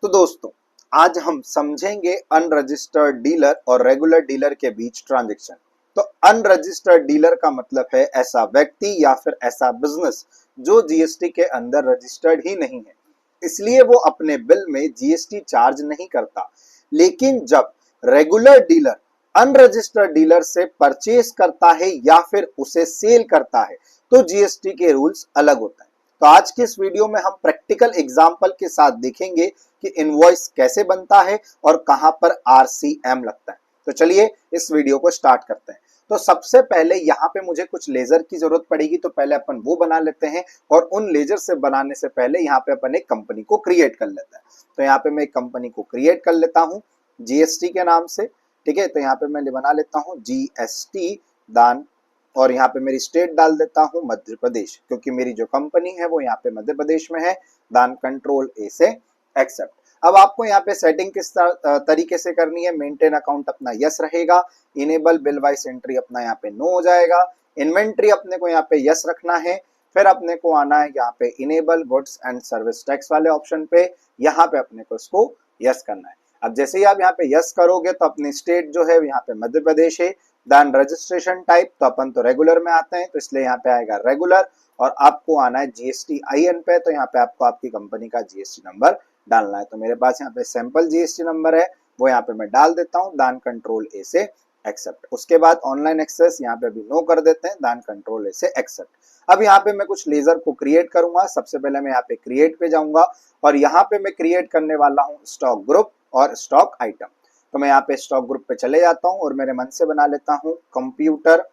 तो दोस्तों, आज हम समझेंगे अनरजिस्टर्ड डीलर और रेगुलर डीलर के बीच ट्रांजैक्शन। तो अनरजिस्टर्ड डीलर का मतलब है ऐसा व्यक्ति या फिर ऐसा बिजनेस जो जीएसटी के अंदर रजिस्टर्ड ही नहीं है, इसलिए वो अपने बिल में जीएसटी चार्ज नहीं करता। लेकिन जब रेगुलर डीलर अनरजिस्टर्ड डीलर से परचेस करता है या फिर उसे सेल करता है तो जीएसटी के रूल्स अलग होता है। तो आज के इस वीडियो में हम प्रैक्टिकल एग्जांपल के साथ देखेंगे कि इनवॉइस कैसे बनता है और कहां पर आरसीएम लगता है। तो चलिए इस वीडियो को स्टार्ट करते हैं। तो सबसे पहले यहाँ पे मुझे कुछ लेजर की जरूरत पड़ेगी, तो पहले अपन वो बना लेते हैं और उन लेजर से बनाने से पहले यहाँ पे अपन एक कंपनी को क्रिएट कर लेते हैं। तो यहाँ पे मैं एक कंपनी को क्रिएट कर लेता हूँ जीएसटी के नाम से। ठीक है, तो यहाँ पे मैं बना लेता हूँ जीएसटी दान और यहाँ पे मेरी स्टेट डाल देता हूँ मध्य प्रदेश, क्योंकि मेरी जो कंपनी है वो यहाँ पे मध्य प्रदेश में है। दान कंट्रोल ए से एक्सेप्ट। अब आपको यहाँ पे सेटिंग किस तरीके से करनी है। मेंटेन अकाउंट अपना यस रहेगा, इनेबल बिल वाइस एंट्री अपना यहाँ पे नो हो जाएगा, इन्वेंट्री अपने को यहाँ पे यस रखना है। फिर अपने को आना है यहाँ पे enable goods and service tax वाले ऑप्शन पे, यहाँ पे अपने को इसको यस करना है। अब जैसे ही आप यहाँ पे यस करोगे तो अपनी स्टेट जो है यहाँ पे मध्य प्रदेश है। देन रजिस्ट्रेशन टाइप, तो अपन तो रेगुलर में आते हैं तो इसलिए यहाँ पे आएगा रेगुलर, और आपको आना है जीएसटी आईएन पे, तो यहाँ पे आपको आपकी कंपनी का जीएसटी नंबर डालना है। तो मेरे पास यहाँ पे सैंपल जीएसटी नंबर है, वो यहाँ पे मैं डाल देता हूँ। दान कंट्रोल ए से एक्सेप्ट। उसके बाद ऑनलाइन एक्सेस यहाँ पे अभी नो कर देते हैं, दान कंट्रोल ए से एक्सेप्ट। अब यहाँ पे मैं कुछ लेजर को क्रिएट करूंगा। सबसे पहले मैं यहाँ पे क्रिएट पे जाऊंगा और यहाँ पे मैं क्रिएट करने वाला हूँ स्टॉक ग्रुप और स्टॉक आइटम। तो मैं यहाँ पे स्टॉक ग्रुप पे चले जाता हूँ और मेरे मन से बना लेता हूँ कंप्यूटर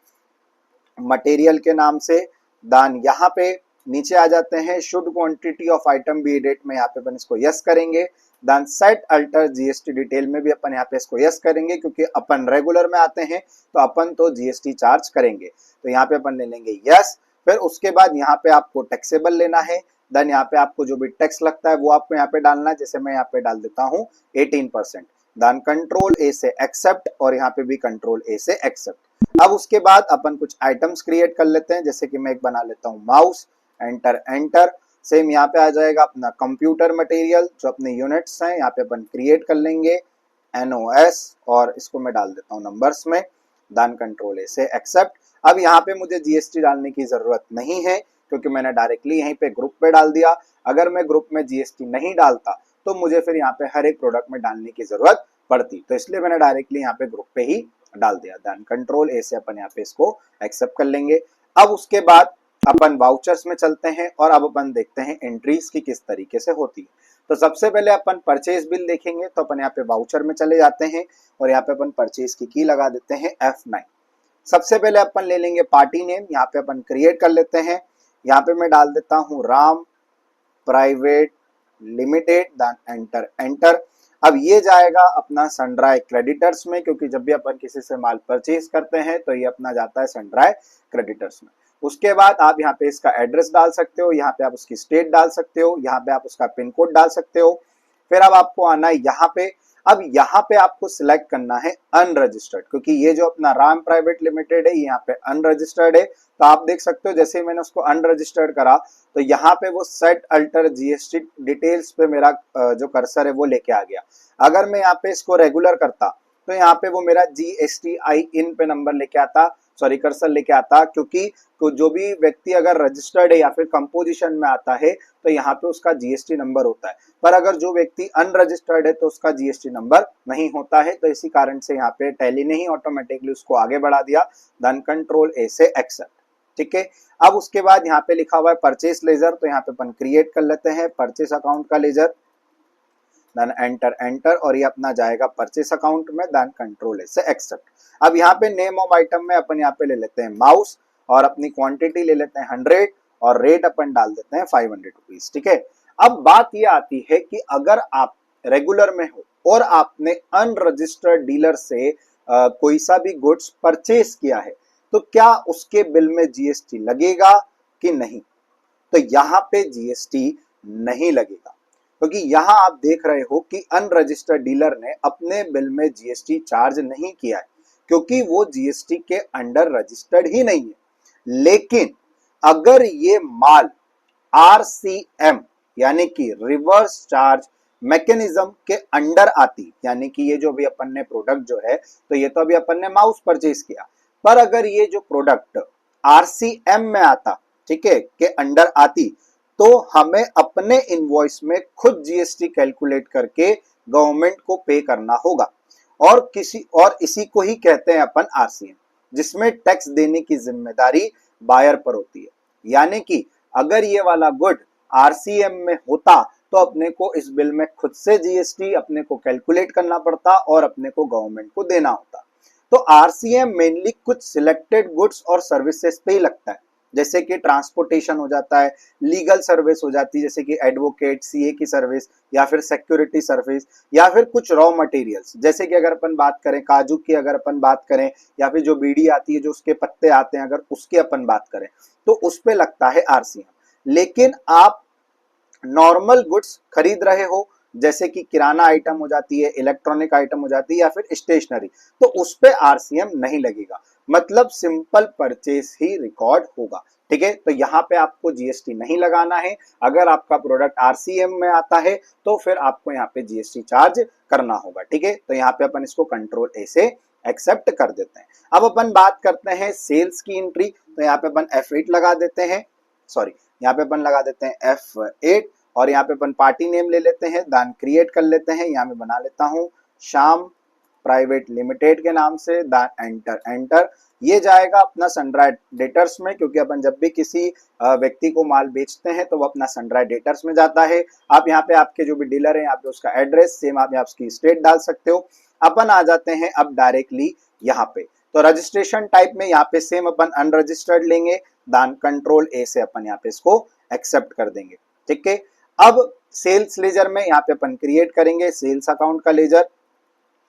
मटेरियल के नाम से। दान यहाँ पे नीचे आ जाते हैं, should quantity of item be date में यहाँ पे अपन इसको यस करेंगे। दान सेट अल्टर जीएसटी डिटेल में भी अपन यहाँ पे इसको यस करेंगे, क्योंकि अपन रेगुलर में आते हैं तो अपन तो जीएसटी चार्ज करेंगे। तो यहाँ पे अपन ले लेंगे यस। फिर उसके बाद यहाँ पे आपको टैक्सेबल लेना है। देन यहाँ पे आपको जो भी टैक्स लगता है वो आपको यहाँ पे डालना है। जैसे मैं यहाँ पे डाल देता हूँ 18%। देन कंट्रोल ए से एक्सेप्ट और यहाँ पे भी कंट्रोल ए से एक्सेप्ट। अब उसके बाद अपन कुछ आइटम्स क्रिएट कर लेते हैं। जैसे कि मैं एक बना लेता हूँ माउस, एंटर एंटर। सेम यहाँ पे आ जाएगा अपना कंप्यूटर मटेरियल, जो अपने यूनिट्स हैं यहाँ पे अपन क्रिएट कर लेंगे एनओएस, और इसको मैं डाल देता हूँ नंबर्स में। दान कंट्रोल ए से एक्सेप्ट। अब यहाँ पे मुझे जीएसटी डालने की जरूरत नहीं है, क्योंकि मैंने डायरेक्टली यहीं पे ग्रुप पे डाल दिया। अगर मैं ग्रुप में जीएसटी नहीं डालता तो मुझे फिर यहाँ पे हर एक प्रोडक्ट में डालने की जरूरत पड़ती, तो इसलिए मैंने डायरेक्टली यहाँ पे ग्रुप पे ही डाल दिया। देन कंट्रोल ए से अपन यहाँ पे इसको एक्सेप्ट कर लेंगे। अब उसके बाद अपन वाउचर्स में चलते हैं और अब अपन देखते हैं एंट्रीज की किस तरीके से होती है। तो सबसे पहले अपन परचेज बिल देखेंगे, तो अपन यहाँ पे वाउचर में चले जाते हैं और यहाँ पे अपन परचेज की लगा देते हैं F9। सबसे पहले अपन ले लेंगे पार्टी नेम, यहाँ पे अपन क्रिएट कर लेते हैं। यहाँ पे मैं डाल देता हूँ Ram private limited. Then enter enter. अब ये जाएगा अपना सनड्राई क्रेडिटर्स में, क्योंकि जब भी अपन किसी से माल परचेज करते हैं तो ये अपना जाता है सनड्राई क्रेडिटर्स में। उसके बाद आप यहाँ पे इसका एड्रेस डाल सकते हो, यहाँ पे आप उसकी स्टेट डाल सकते हो, यहाँ पे आप उसका पिन कोड डाल सकते हो। फिर अब आपको आना है यहाँ पे। अब यहाँ पे आपको सिलेक्ट करना है अनरजिस्टर्ड, क्योंकि ये जो अपना राम प्राइवेट लिमिटेड है यहाँ पे अनरजिस्टर्ड है। तो आप देख सकते हो जैसे ही मैंने उसको अनरजिस्टर्ड करा तो यहाँ पे वो सेट अल्टर जीएसटी डिटेल्स पे मेरा जो कर्सर है वो लेके आ गया। अगर मैं यहाँ पे इसको रेगुलर करता तो यहाँ पे वो मेरा जीएसटी आई इन पे नंबर लेके आता, सॉरी कर्सर लेके आता, क्योंकि जो भी व्यक्ति अगर रजिस्टर्ड है या फिर कंपोजिशन में आता है तो यहाँ पे उसका जीएसटी नंबर होता है। पर अगर जो व्यक्ति अनरजिस्टर्ड है तो उसका जीएसटी नंबर नहीं होता है। तो इसी कारण से यहाँ पे टैली ने ही ऑटोमेटिकली उसको आगे बढ़ा दिया। देन कंट्रोल ए से एक्सेप्ट। ठीक है, अब उसके बाद यहाँ पे लिखा हुआ है परचेस लेजर, तो यहाँ पे अपन क्रिएट कर लेते हैं परचेस अकाउंट का लेजर। देन एंटर एंटर और ये अपना जाएगा परचेस अकाउंट में। देन कंट्रोल ए से एक्सेप्ट। अब यहाँ पे नेम ऑफ आइटम में अपन यहाँ पे ले लेते हैं माउस और अपनी क्वांटिटी ले लेते हैं 100 और रेट अपन डाल देते हैं 500 रुपीज। ठीक है, अब बात ये आती है कि अगर आप रेगुलर में हो और आपने अनरजिस्टर्ड डीलर से कोई सा भी गुड्स परचेस किया है तो क्या उसके बिल में जीएसटी लगेगा कि नहीं। तो यहाँ पे जीएसटी नहीं लगेगा, क्योंकि यहाँ आप देख रहे हो कि अनरजिस्टर्ड डीलर ने अपने बिल में जीएसटी चार्ज नहीं किया है, क्योंकि वो जीएसटी के अंडर रजिस्टर्ड ही नहीं है। लेकिन अगर ये माल आरसीएम यानी कि रिवर्स चार्ज मैकेनिज्म के अंडर आती, यानी कि ये जो भी अपन ने प्रोडक्ट जो है, तो ये तो अभी अपन ने माउस परचेज किया, पर अगर ये जो प्रोडक्ट आरसीएम में आता, ठीक है, के अंडर आती, तो हमें अपने इनवॉइस में खुद जीएसटी कैलकुलेट करके गवर्नमेंट को पे करना होगा, और इसी को ही कहते हैं अपन आरसीएम, जिसमें टैक्स देने की जिम्मेदारी बायर पर होती है। यानी कि अगर ये वाला गुड आरसीएम में होता तो अपने को इस बिल में खुद से जीएसटी अपने को कैलकुलेट करना पड़ता और अपने को गवर्नमेंट को देना होता। तो आरसीएम मेनली कुछ सिलेक्टेड गुड्स और सर्विसेज पे ही लगता है, जैसे कि ट्रांसपोर्टेशन हो जाता है, लीगल सर्विस हो जाती है जैसे कि एडवोकेट, सीए की सर्विस, या फिर सिक्योरिटी सर्विस, या फिर कुछ रॉ मटेरियल्स, जैसे कि अगर अपन बात करें काजू की, अगर अपन बात करें, या फिर जो बीड़ी आती है जो उसके पत्ते आते हैं, अगर उसकी अपन बात करें तो उस पे लगता है आरसीएम। लेकिन आप नॉर्मल गुड्स खरीद रहे हो, जैसे कि किराना आइटम हो जाती है, इलेक्ट्रॉनिक आइटम हो जाती है, या फिर स्टेशनरी, तो उस पे आरसीएम नहीं लगेगा, मतलब सिंपल परचेस ही रिकॉर्ड होगा। ठीक है, तो यहाँ पे आपको जीएसटी नहीं लगाना है। अगर आपका प्रोडक्ट आरसीएम में आता है तो फिर आपको यहाँ पे जीएसटी चार्ज करना होगा। ठीक है, तो यहाँ पे अपन इसको कंट्रोल ए से एक्सेप्ट कर देते हैं। अब अपन बात करते हैं सेल्स की एंट्री, तो यहाँ पे अपन F8 लगा देते हैं, सॉरी यहाँ पे अपन लगा देते हैं F8, और यहाँ पे अपन पार्टी नेम ले लेते हैं, दान क्रिएट कर लेते हैं, यहाँ में बना लेता हूँ श्याम प्राइवेट लिमिटेड के नाम से, दान एंटर ये जाएगा अपना सनड्राई डेटर्स में, क्योंकि अपन जब भी किसी व्यक्ति को माल बेचते हैं तो वो अपना सनड्राई डेटर्स में जाता है। आप यहाँ पे आपके जो भी डीलर है यहाँ पे उसका एड्रेस सेम आप यहाँ उसकी स्टेट डाल सकते हो। अपन आ जाते हैं अब डायरेक्टली यहाँ पे, तो रजिस्ट्रेशन टाइप में यहाँ पे सेम अपन अनरजिस्टर्ड लेंगे, दान कंट्रोल ए से अपन यहाँ पे इसको एक्सेप्ट कर देंगे। ठीक है, अब सेल्स लेजर में यहाँ पे अपन क्रिएट करेंगे सेल्स अकाउंट का लेजर,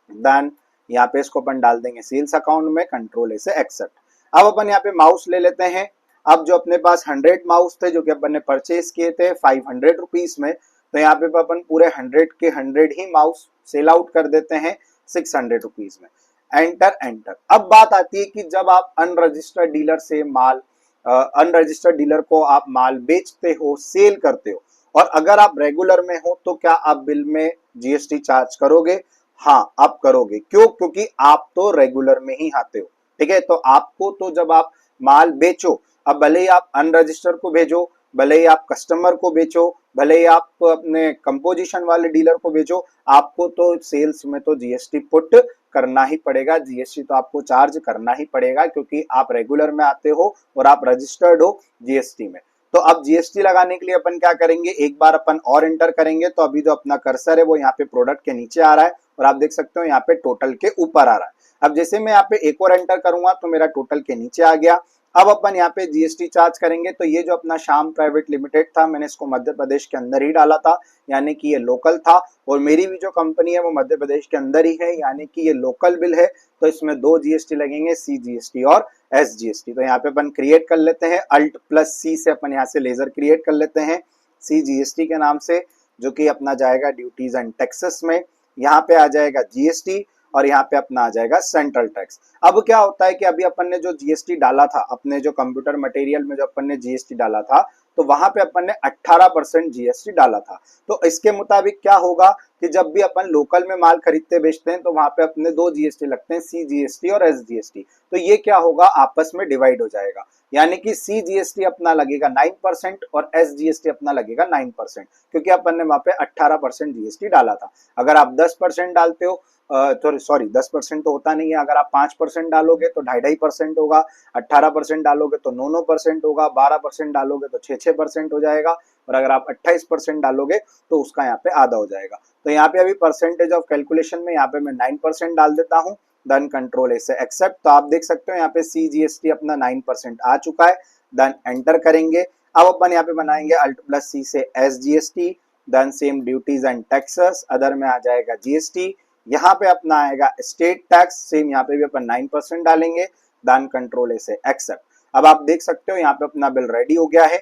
देन यहाँ पे इसको अपन डाल देंगे सेल्स अकाउंट में, कंट्रोल ए से एक्सेप्ट। अब अपन यहाँ पे माउस ले लेते हैं। अब जो अपने पास 100 माउस थे जो कि अपन ने परचेज किए थे 500 रुपीज में, तो यहाँ पे अपन पूरे 100 के 100 ही माउस सेल आउट कर देते हैं 600 रुपीज में, एंटर। अब बात आती है कि जब आप अनरजिस्टर्ड डीलर से माल अनरजिस्टर्ड डीलर को आप माल बेचते हो, सेल करते हो, और अगर आप रेगुलर में हो तो क्या आप बिल में जीएसटी चार्ज करोगे? हाँ, आप करोगे। क्यों? क्योंकि आप तो रेगुलर में ही आते हो। ठीक है, तो आपको तो जब आप माल बेचो, अब भले ही आप अनरजिस्टर्ड को भेजो, भले ही आप कस्टमर को बेचो, भले ही आप अपने कंपोजिशन वाले डीलर को बेचो, आपको तो सेल्स में तो जीएसटी पुट करना ही पड़ेगा, जीएसटी तो आपको चार्ज करना ही पड़ेगा, क्योंकि आप रेगुलर में आते हो और आप रजिस्टर्ड हो जीएसटी में। तो अब जीएसटी लगाने के लिए अपन क्या करेंगे, एक बार अपन और एंटर करेंगे, तो अभी जो अपना कर्सर है वो यहाँ पे प्रोडक्ट के नीचे आ रहा है और आप देख सकते हो यहाँ पे टोटल के ऊपर आ रहा है। अब जैसे मैं यहाँ पे एक और एंटर करूंगा तो मेरा टोटल के नीचे आ गया। अब अपन यहाँ पे जीएसटी चार्ज करेंगे, तो ये जो अपना श्याम प्राइवेट लिमिटेड था, मैंने इसको मध्य प्रदेश के अंदर ही डाला था, यानी कि ये लोकल था, और मेरी भी जो कंपनी है वो मध्य प्रदेश के अंदर ही है, यानी कि ये लोकल बिल है, तो इसमें 2 जीएसटी लगेंगे, CGST और SGST। तो यहाँ पे अपन क्रिएट कर लेते हैं Alt+C से, अपन यहाँ से लेजर क्रिएट कर लेते हैं CGST के नाम से, जो कि अपना जाएगा ड्यूटीज एंड टैक्सेस में, यहाँ पे आ जाएगा जीएसटी, और यहाँ पे अपना आ जाएगा सेंट्रल टैक्स। अब क्या होता है कि अभी अपन ने जो जीएसटी डाला था, अपने जो कंप्यूटर मटेरियल में जो अपन ने जीएसटी डाला था, तो वहां पे अपन ने 18% जीएसटी डाला था। तो इसके मुताबिक क्या होगा कि जब भी अपन लोकल में माल खरीदते बेचते हैं तो वहां पे अपने 2 जीएसटी लगते हैं, CGST और SGST। तो ये क्या होगा, आपस में डिवाइड हो जाएगा, यानी कि CGST अपना लगेगा 9% और SGST अपना लगेगा 9%, क्योंकि अपन ने वहां पे 18% जीएसटी डाला था। अगर आप 10% डालते हो, सॉरी 10% तो होता नहीं है, अगर आप 5% डालोगे तो 2.5% होगा, 18% डालोगे तो 9% होगा, 12% डालोगे तो 6% हो जाएगा, और अगर आप 28% डालोगे तो उसका यहाँ पे आधा हो जाएगा। तो यहाँ पे अभी परसेंटेज ऑफ कैलकुलेशन में यहाँ पे मैं 9% डाल देता हूँ, देन कंट्रोल ए से एक्सेप्ट। तो आप देख सकते हो यहाँ पे CGST अपना 9% आ चुका है, देन एंटर करेंगे। अब अपन यहाँ पे बनाएंगे Alt+C से SGST, then same duties and taxes, other में आ जाएगा GST, यहाँ पे अपना आएगा स्टेट टैक्स, सेम यहाँ पे भी अपन 9% डालेंगे, देन कंट्रोल ए से एक्सेप्ट। अब आप देख सकते हो यहाँ पे अपना बिल रेडी हो गया है।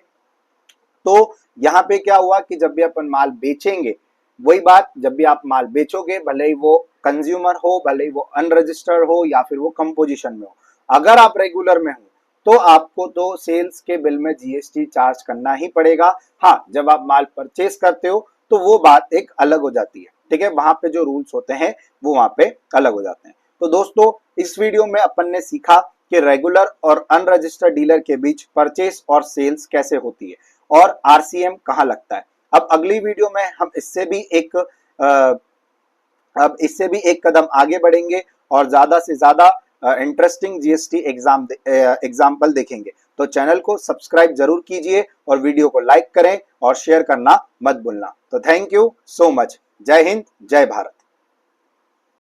तो यहाँ पे क्या हुआ कि जब भी अपन माल बेचेंगे, वही बात, जब भी आप माल बेचोगे, भले ही वो कंज्यूमर हो, भले ही वो अनरजिस्टर्ड हो, या फिर वो कंपोजिशन में हो, अगर आप रेगुलर में हो तो आपको तो सेल्स के बिल में जीएसटी चार्ज करना ही पड़ेगा। हाँ, जब आप माल परचेस करते हो तो वो बात एक अलग हो जाती है, ठीक है। वहां पे जो रूल्स होते हैं वो वहां पे अलग हो जाते हैं। तो दोस्तों इस वीडियो में अपन ने सीखा कि रेगुलर और अनरजिस्टर्ड डीलर के बीच परचेस और सेल्स कैसे होती है और आरसीएम कहाँ लगता है। अब अगली वीडियो में हम इससे भी एक कदम आगे बढ़ेंगे और ज्यादा से ज्यादा इंटरेस्टिंग जीएसटी एग्जाम्पल देखेंगे। तो चैनल को सब्सक्राइब जरूर कीजिए और वीडियो को लाइक करें और शेयर करना मत भूलना। तो थैंक यू सो मच। जय हिंद, जय भारत।